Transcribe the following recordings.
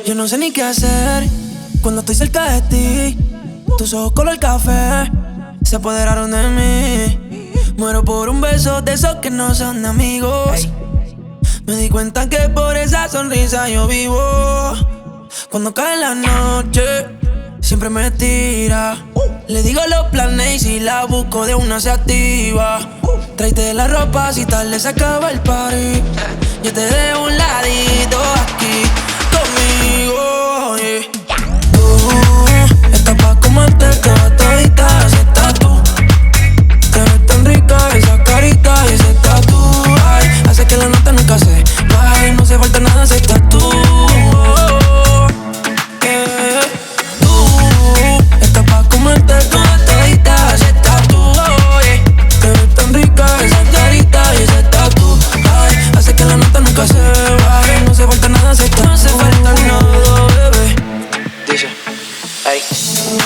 Yo no sé ni qué hacer cuando estoy cerca de ti. Tus ojos color café se apoderaron de mí. Muero por un beso de esos que no son de amigos. Me di cuenta que por esa sonrisa yo vivo. Cuando cae la noche, siempre me tira. Le digo los planes y si la busco de una se activa. Tráete la ropa si tal le se acaba el party. Yo te dejo un ladito aquí conmigo, yeah. Tú estás pa' comerte toda todita ese tatu. Te ves tan rica esa carita y ese tatu. Ay, hace que la nota nunca se baje. No hace falta nada, ese tatu.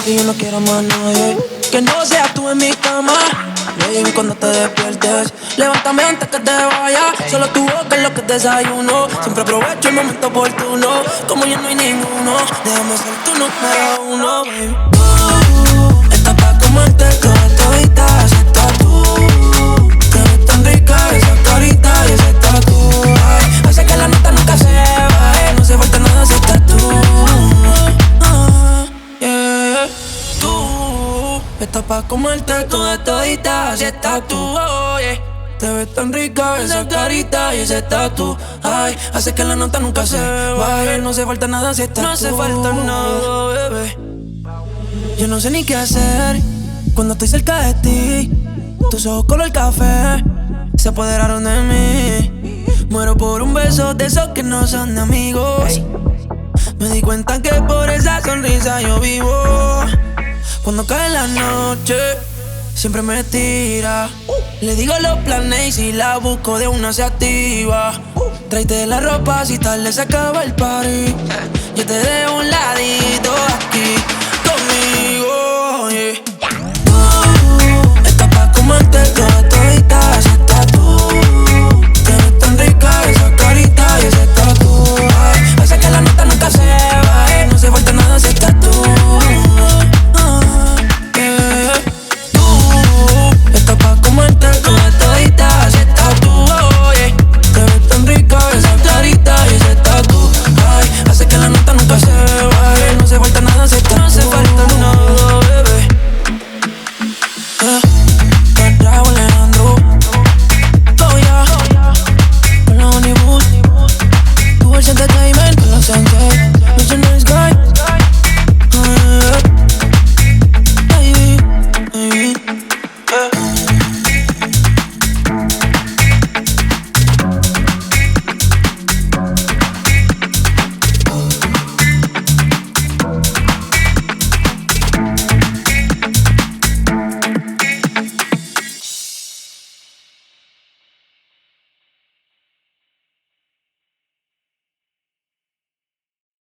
Y yo no quiero más nadie que no seas tú en mi cama. Baby, cuando te despiertes, levántame antes que te vayas. Solo tu boca es lo que desayuno. Siempre aprovecho el momento oportuno. Como ya no hay ninguno, déjame ser tu número uno, baby. Estás pa' comerte toda todita ese tatu. Te ves tan rica esa carita y ese tatu. Ay, hace que la nota nunca se baje. No hace falta nada, ese tatu. Estás pa' comerte toda todita, ese tatu, oh, yeah. Te ves tan rica esa carita y ese tatu. Ay, hace que la nota nunca se baje. No hace falta nada, ese tatu. No hace falta nada, bebé. Yo no sé ni qué hacer cuando estoy cerca de ti. Tus ojos color café se apoderaron de mí. Muero por un beso de esos que no son de amigos. Me di cuenta que por esa sonrisa yo vivo. Cuando cae la noche, siempre me tira. Le digo los planes y si la busco de una se activa. Tráete la ropa si tal le se acaba el party. Yo te dejo un